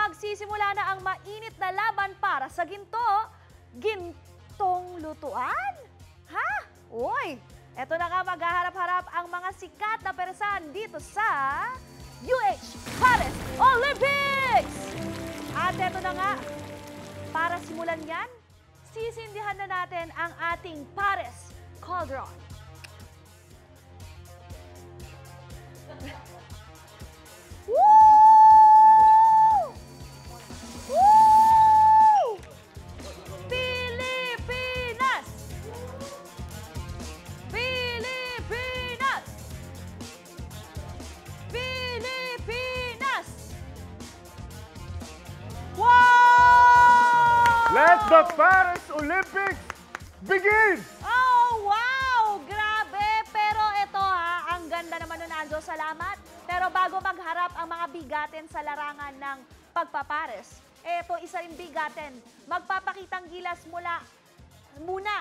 magsisimula na ang mainit na laban para sa ginto. Gintong lutuan? Ha? Uy, eto na nga maghaharap-harap ang mga sikat na peresan dito sa UH Paris Olympics! At eto na nga, para simulan yan, sisindihan na natin ang ating Paris Cauldron. Woo! Woo! Pilipinas! Pilipinas! Pilipinas! Wow! Let the Paris Olympics begin! Oh, wow! Grabe! Pero ito ha, ang ganda naman nun, Anjo. Salamat. Pero bago magharap ang mga bigatin sa larangan ng pagpapares, eto isa rin bigatin. Magpapakitang gilas muna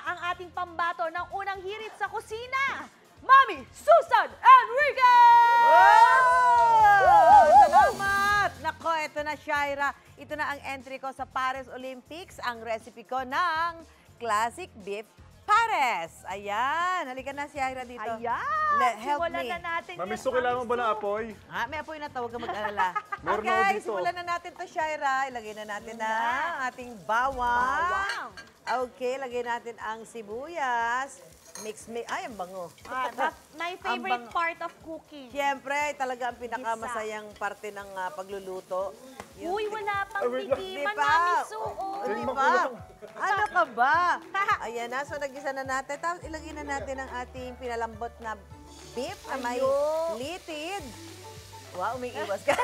ang ating pambato ng unang hirit sa kusina. Mami Susan Enriquez! Wow! Salamat! Nako, ito na, Shaira. Ito na ang entry ko sa Paris Olympics. Ang recipe ko ng classic beef pares. Ayan. Halika na, Shaira, dito. Ayan! Help Simulan me. na natin Mami yan, Su, kailangan mo ba Mami ng Su. apoy? Ha? May apoy na to, huwag kang mag-alala. Meron ako Okay, dito. simulan na natin to, Shaira. Ilagay na natin Yun na. ang ating bawang. Bawang. Okay, lagay natin ang sibuyas. Mix. Ay, ang bango. My favorite Ang bang- part of cooking. Siyempre, talaga ang pinakamasayang parte ng pagluluto. Yung Uy, wala pang Ay, wait lang. tikiman, Di pa. Mami Su. Oh, Ay, di makulang. ba? Ano ka ba? Ayan na, so nagisa na natin. Tapos ilagay na natin ang ating pinalambot na beef na may Ayun. litid. Wow, umiiwas ka.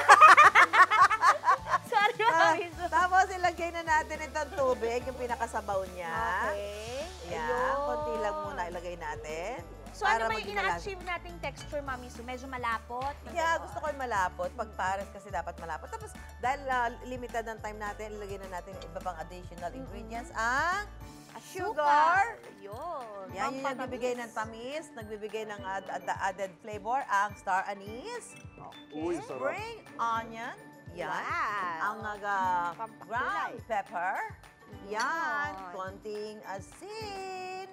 Sorry, Mami Su. Tapos ilagay na natin itong tubig, yung pinakasabaw niya. Okay. Yan, Ayun. konti lang muna ilagay natin. So ano ba yung maging malasa. ina-achieve nating texture, Mami Su? Medyo malapot? Yeah, gusto ko yung malapot. Pag pares kasi dapat malapot. Tapos dahil limited ang time natin, ilagay na natin yung iba pang additional ingredients. Ang sugar. Ayun. Yan, yung nagbibigay ng tamis, nagbibigay ng added flavor, ang star anise. Okay. Uy, sarap. Spring onion. Yan. Wow. Ang Pampakulay. ground pepper. Yan. Yun. Konting asin.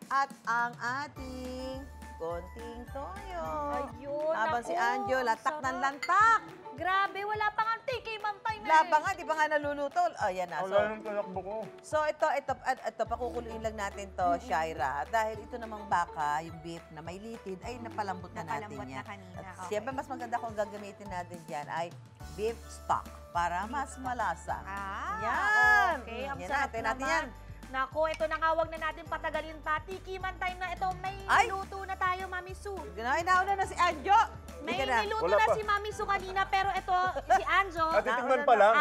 At ang ating konting toyo. Ayun, Habang naku, si Anjo, latak ng sarap. lantak. Grabe, wala pang antike, mantay na Wala pa nga, di pa nga naluluto. Ayan na. Wala nang kalakbo ko. So ito, pakukuluin lang natin to, Shaira. Dahil ito namang baka, yung beef na may litid, ay napalambot na natin Napalambot yan. na kanina, At okay. siyempre, mas maganda kung gagamitin natin dyan ay beef stock para mas malasa. Yan! Okay, ang Yan sarap natin naman. yan. Nako, ito na nga, wag na natin patagalin pa. Tikiman time na ito. May Ay! niluto na tayo, Mami Su. Inauna na si Anjo. May Hindi ka na. niluto Wala na pa. si Mami Su kanina, pero ito, si Anjo. At titikman pa lang.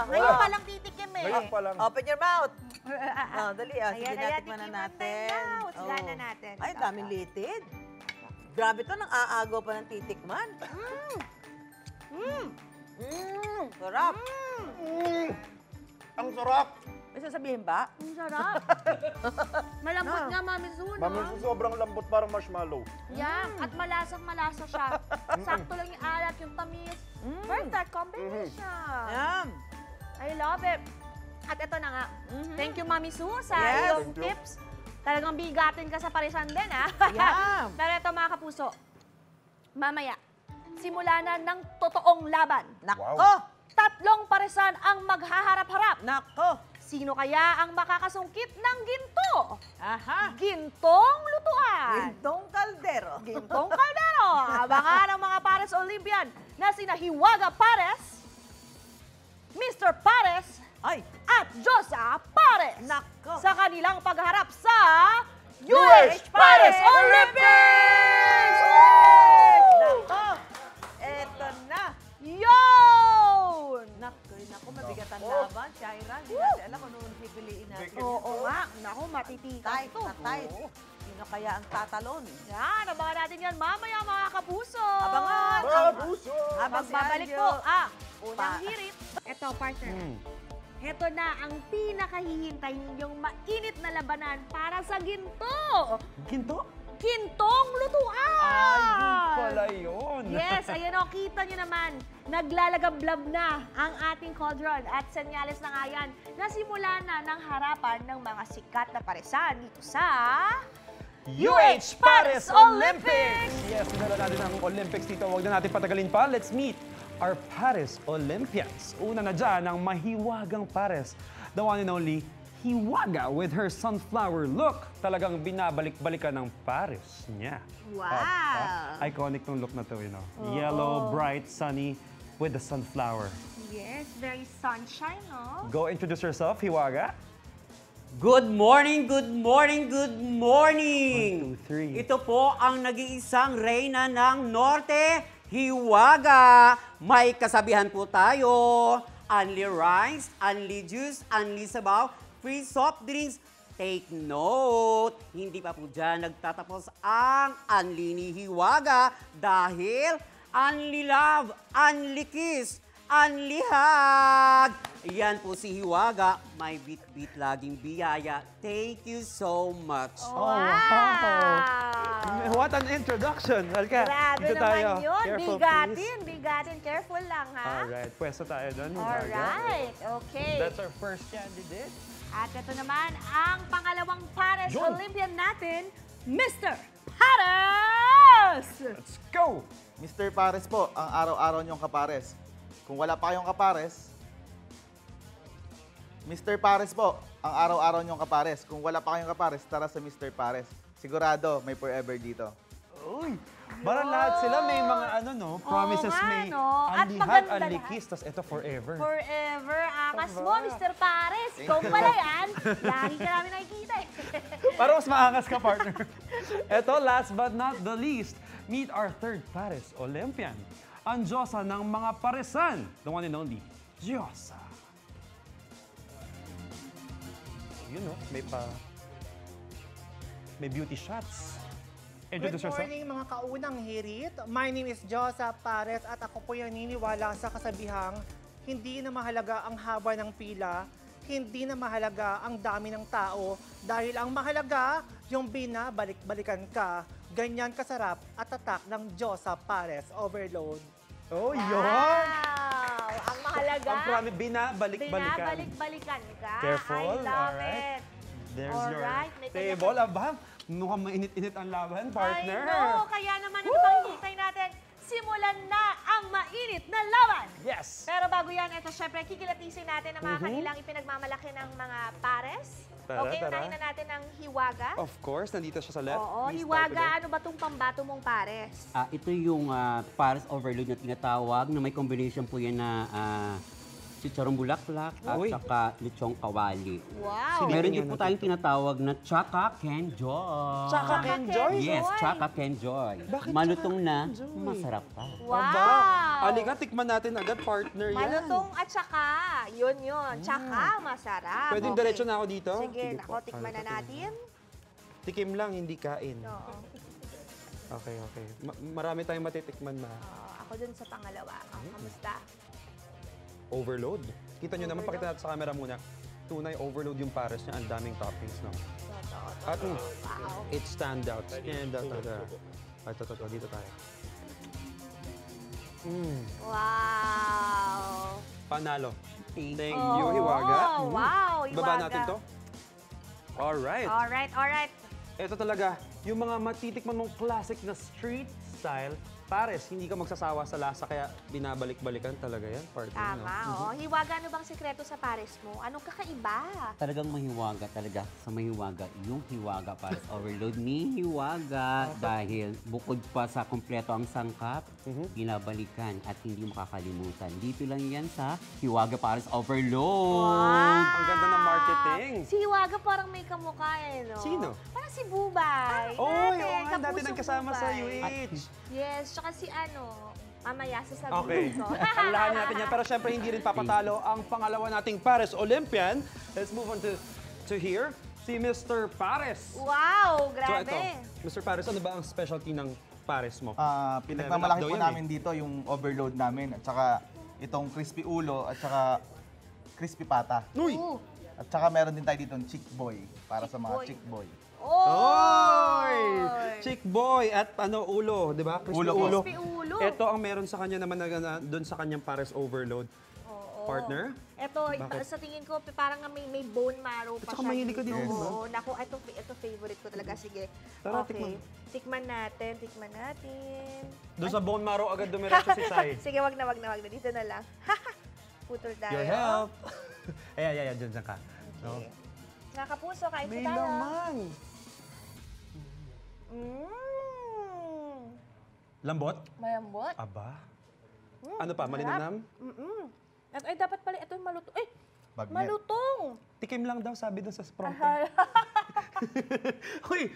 Ngayon wala. pa lang titikim eh. Ngayon pa lang. Open your mouth. Dali ah. Sige, Ayan, natikman na tikiman natin. time na. Huwag na Oh. natin. Ay, daming litid. Grabe to, nang aagaw pa ng titikman. Sarap. Ang sarap! May sasabihin ba? Ang sarap. Malambot No. nga, Mami Su, no? Mami Su, sobrang lambot parang marshmallow. Yan. At malasang-malasa siya. Sakto lang yung alat, yung tamis. Perfect combination. Yan. I love it. At ito na nga. Thank you, Mami Su, sa Yes. iyong Thank you. tips. Talagang bigatin ka sa parisan din, ha? Yeah. Pero ito, mga kapuso, mamaya, simula na ng totoong laban. Nako. Wow. Tatlong parisan ang maghaharap-harap. Nako. Sino kaya ang makakasungkit ng ginto? Aha. Gintong lutuan. Gintong kaldero. Gintong kaldero. Abangan ang mga Pares Olympian na sina Hiwaga Pares, Mr. Pares, Ay. at Josa Pares. Nako. Sa kanilang pagharap sa UH Pares Olympics! Nako. Eto na. Yun! Nako, mabigat ang laban. Shaira, hindi natin alam kung anong pipiliin natin. Oo nga. Naku, matitikas Tight to. na tight. Sino kaya ang tatalon? Yan, abangan natin yan mamaya, mga kapuso. Abangan! Mga puso! Habang si Magbabalik Anjo. po, unang Pa- hirit. Ito, partner. Ito na ang pinakahihintay ninyong mainit na labanan para sa ginto. Ginto? gintong lutuan! Ayun pala yun. Yes, ayan o, kita nyo naman, naglalagablab na ang ating cauldron at senyales na nga yan na simula na ng harapan ng mga sikat na paresan dito sa UH Paris Olympics! Yes, sinala natin ang Olympics dito. Huwag na natin patagalin pa. Let's meet our Paris Olympians. Una na dyan ang mahiwagang Paris. The one and only Hiwaga with her sunflower look. Talagang binabalik-balikan ng Paris niya. Wow! Iconic tong look na to, you know. Yellow, bright, sunny with the sunflower. Yes, very sunshine, no? Go introduce yourself, Hiwaga. Good morning, good morning, good morning! 1, 2, 3. Ito po ang nag-iisang reyna ng Norte, Hiwaga. May kasabihan po tayo, only rice, only juice, only sabaw, free soft drinks. Take note, hindi pa po dyan nagtatapos ang only ni Hiwaga dahil only love, only kiss, only hug. Yan po si Hiwaga, may bit-bit laging biyaya. Thank you so much. Wow! What an introduction! Halika, Grabe dito naman tayo. yun. Careful, Bigatin, bigatin. Careful lang, please. ha? Alright, pwesto tayo doon. Hiwaga. Alright, okay. That's our first candidate. At ito naman, ang pangalawang Paris Yun. Olympian natin, Mr. Paris! Let's go! Mr. Pares po, ang araw-araw niyong kapares. Kung wala pa kayong kapares, Mr. Pares po, ang araw-araw niyong kapares. Kung wala pa kayong kapares, tara sa Mr. Pares. Sigurado, may forever dito. Uy, parang lahat sila may mga ano no, promises nga, may no? At unli hug, maganda unli lahat. kiss, tas ito forever. Forever, angas mo, Mr. Paris. Ikaw pala yan. Lagi ka namin nakikita eh. Para mas maangas ka, partner. Ito, last but not the least, meet our third Paris Olympian. Ang Diyosa ng mga paresan, the one and only, Diyosa. You know, may beauty shots. Introduce Good yourself. morning mga kaunang hirit. My name is Josa Pares at ako po yung naniniwala sa kasabihang hindi na mahalaga ang haba ng pila, hindi na mahalaga ang dami ng tao, dahil ang mahalaga yung binabalik-balikan ka. Ganyan kasarap at tatak ng Josa Pares Overload. Oh, yun! Wow! Ang mahalaga, Ang promise, binabalik-balikan. binabalik-balikan ka. Careful, I love alright. it. There's Alright, your may table. Aba, mukhang mainit-init ang laban, partner. I know, kaya naman ito pang hihintay natin. Simulan na ang mainit na laban. Yes! Pero bago yan, ito syempre, kikilatisin natin ang mga kanilang ipinagmamalaki ng mga pares. Tara, Okay, tara. unahin na natin ang hiwaga. Of course, nandito siya sa left. Oo, Please start hiwaga, with ano ba itong pambato mong pares? Ito yung Paris Overload na tinatawag na may combination po yan na chicharong bulaklak at Uy. saka lechong kawali. Wow! Meron Tingnan din po natin tayong tinatawag na Chaka Ken Joy. Chaka Ken Joy? Yes, Chaka Ken Joy. Bakit Malutong Chaka na, Ken Joy? masarap pa. Wow! Alika, tikman natin agad, partner yan. Malutong at saka, yun. Tsaka, masarap. Pwedeng Okay. diretso na ako dito? Sige, Sige nako, po. tikman na Ano to? natin. Tikim lang, hindi kain. Oo. Okay. Marami tayong matitikman na Ako dun sa pangalawa. Kamusta? overload. Kita nyo naman, Overload. pakita natin sa camera muna. Tunay overload yung pares niya. Ang daming toppings, no? Totoo. At Wow. it stand out. Stand out. Ito. Dito tayo. Wow! Panalo. Thank Thank Oh, you, Hiwaga. wow, Baba Hiwaga. natin to. Alright. Alright. Ito talaga, yung mga matitikman mong classic na street style pares, hindi ka magsasawa sa lasa, kaya binabalik-balikan talaga yan, partner. Tama, oh. Hiwaga, ano bang sikreto sa pares mo? Anong kakaiba? Talagang mahiwaga talaga sa mahiwaga. Yung hiwaga Paris Overload ni hiwaga. Dahil bukod pa sa kumpleto ang sangkap, binabalikan at hindi makakalimutan. Dito lang yan sa Hiwaga Paris Overload. Ang ganda ng marketing. Si Hiwaga parang may kamukha eh, no? Sino? Parang si Bubay. Oo nga, Kapusong dati nagkasama sa Bubay. UH. Yes, tsaka si mamaya sasabihin Okay. ko. Alalahan natin yan. Pero syempre, hindi rin papatalo ang pangalawa nating Paris Olympian. Let's move on to here. Si Mr. Pares. Wow, So grabe. ito, Mr. Pares, ano ba ang specialty ng Pares mo? Pinagmamalaki Level up po daw yan namin dito yung overload namin at saka itong crispy ulo at saka crispy pata. Uy! Ooh. At saka meron din tayo dito chick boy para sa mga boy. chick boy. Oy! Chick boy at ulo, di ba? Crispy Ulo po. Crispy ulo. Ito ang meron sa kanya naman na doon sa kanyang Pares overload. Oo. Partner? Ito, Bakit? sa tingin ko, parang may bone marrow pa At saka siya. mahilig ka din, dito. di ba? Oo, naku, ito favorite ko talaga. Sige. Tara, okay. tikman. Tikman natin. Doon sa bone marrow agad dumiretso si Sai. Sige, wag na. Dito na lang. Putol tayo. Your help. Ayan, dyan ka. No? Mga kapuso, kain po May tayo. laman. Lambot? Malambot. Aba. Ano pa, malinamnam? At ay, dapat pala, ito yung malutong. Eh, Bagnet. malutong. Tikim lang daw, sabi doon sa prompter. Uy!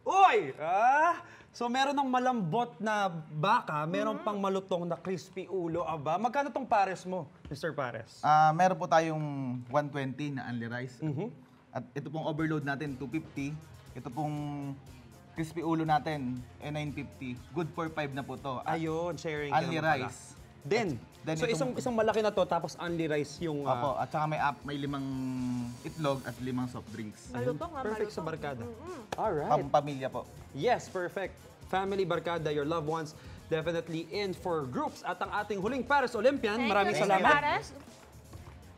Uy! So meron ng malambot na baka, meron pang malutong na crispy ulo. Aba, magkano tong pares mo, Mr. Pares? Meron po tayong 120 na only rice. At ito pong overload natin, 250. Ito pong crispy ulo natin, 950. Good for 5 na po to. At Ayun, sharing. only ka naman pala. rice. Then so itong- isang malaki na to, tapos only rice yung... Opo, at saka may 5 itlog at 5 soft drinks. Malutong ha, perfect sa malutong. barkada. Alright. Pampamilya po. Yes, perfect. Family, barkada, your loved ones, definitely in for groups. At ang ating huling Paris Olympian, Thank maraming you, Mr. salamat. Pares.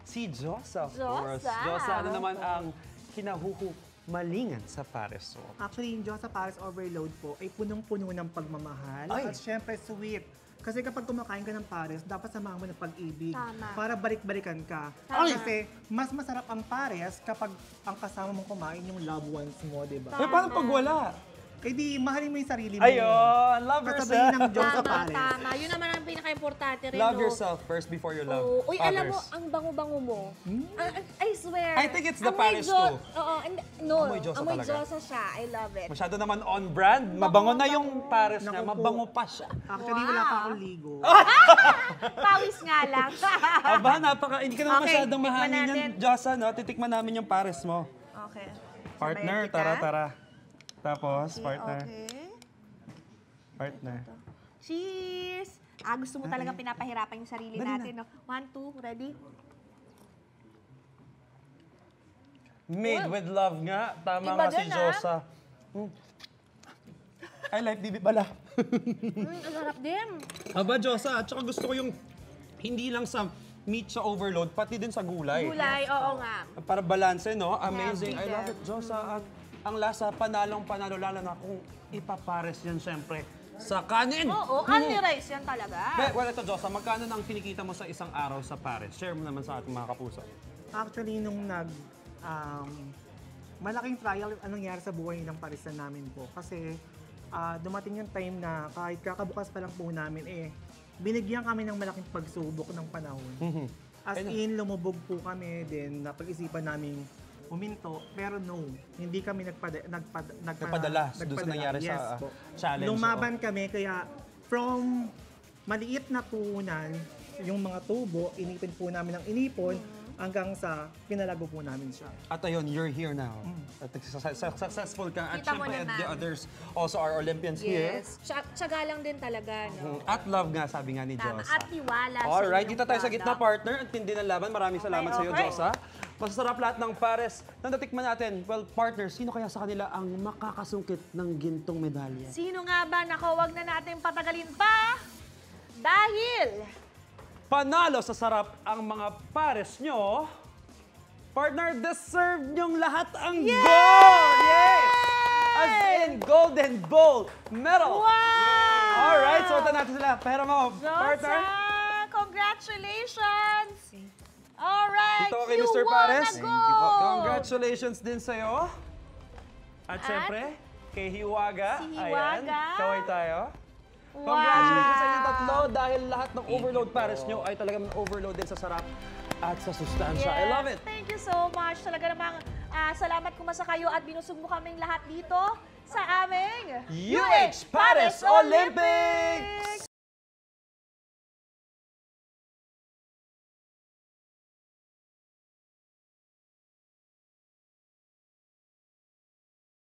Si Josa, of Josa. course. Josa, ano naman ang kinahuhumalingan sa Paris? So, Actually, yung Diyosa Pares Overload po ay punong-puno ng pagmamahal Ay. at syempre sweet. Kasi kapag kumakain ka ng pares, dapat samahan mo ng pag-ibig Tama. para balik-balikan ka. Tama. Kasi mas masarap ang pares kapag ang kasama mong kumain yung loved ones mo, di ba? eh, paano pag wala? Eh di, mahalin mo yung sarili mo. Ayun, love Kasabihin ng yourself. Diyosa Tama, Pares. tama. Yun naman ang pinaka-importante rin, Love no? yourself first before you love Uy, others. alam mo, ang bango-bango mo. I swear. I think it's the Amoy Paris Jo- too. Oo, no. Amoy Diyosa Amoy talaga. Diyosa siya. I love it. Masyado naman on brand. Mabango na yung Paris niya, Naku po. mabango pa siya. Actually, wala pa akong ligo. Pawis nga lang. Aba, hindi ka naman Okay, masyadong tikman mahanin natin. yan, Josa, no? Titikman namin yung Paris mo. Okay. Partner, Sabayan kita. tara. Tapos, partner. Okay. Partner. Cheers! Gusto mo talaga pinapahirapan yung sarili natin, no? 1, 2, ready? Made with love nga. Tama Iba nga si din, Josa. I like Bibi pala. Ang sarap din. Aba, Josa, at saka gusto ko yung hindi lang sa meat sa overload, pati din sa gulay. Gulay, oo nga. Para balanse, no? Amazing. I Yeah, love it, Josa. At ang lasa, panalong-panalo, lalo na kung ipapares yan, syempre, sa kanin. Oo, only rice yan talaga. Well, ito, Josa, magkano na ang kinikita mo sa isang araw sa Paris? Share mo naman sa ating mga kapuso. Actually, nung malaking trial ang nangyari sa buhay ng parisan namin po. Kasi dumating yung time na kahit kakabukas pa lang po namin, binigyan kami ng malaking pagsubok ng panahon. As in, lumubog po kami, then napag-isipan namin huminto, pero no, hindi kami Nagpadala doon sa nangyari sa po. challenge. Lumaban kami, kaya from maliit na puhunan, yung mga tubo, inipin po namin ng inipon, hanggang sa pinalago po namin siya. At ayun, you're here now. At successful ka. At Kita mo syempre, naman. the others also are Olympians here. Yes. Tsaga lang din talaga, no? At love nga, sabi nga ni Tama. Josa. At tiwala sa Alright, inyong dito tayo sa gitna, product. partner. At tindi ng laban. Maraming salamat sa iyo, okay. Josa. Masasarap lahat ng pares na natikman natin. Well, partner, sino kaya sa kanila ang makakasungkit ng gintong medalya? Sino nga ba? Naku, wag na natin patagalin pa. Dahil Panalo sa sarap ang mga pares nyo. Partner, deserve nyong lahat ang gold! Yes! As in, golden bowl medal! wow! Alright, suotan natin sila. Pera mo, partner. Josa, congratulations! Alright, Ito kay you Mr. won Pares. a Thank gold! you po. Congratulations din sa'yo. At syempre, kay Hiwaga. Si Ayan, Hiwaga. kaway tayo. Wow! Congratulations sa inyong tatlo dahil lahat ng overload pares nyo ay talagang overload din sa sarap at sa sustansya. I love it. Thank you so much. Talaga namang salamat kumasa kayo at binusog mo kaming lahat dito sa aming UH Paris Olympics!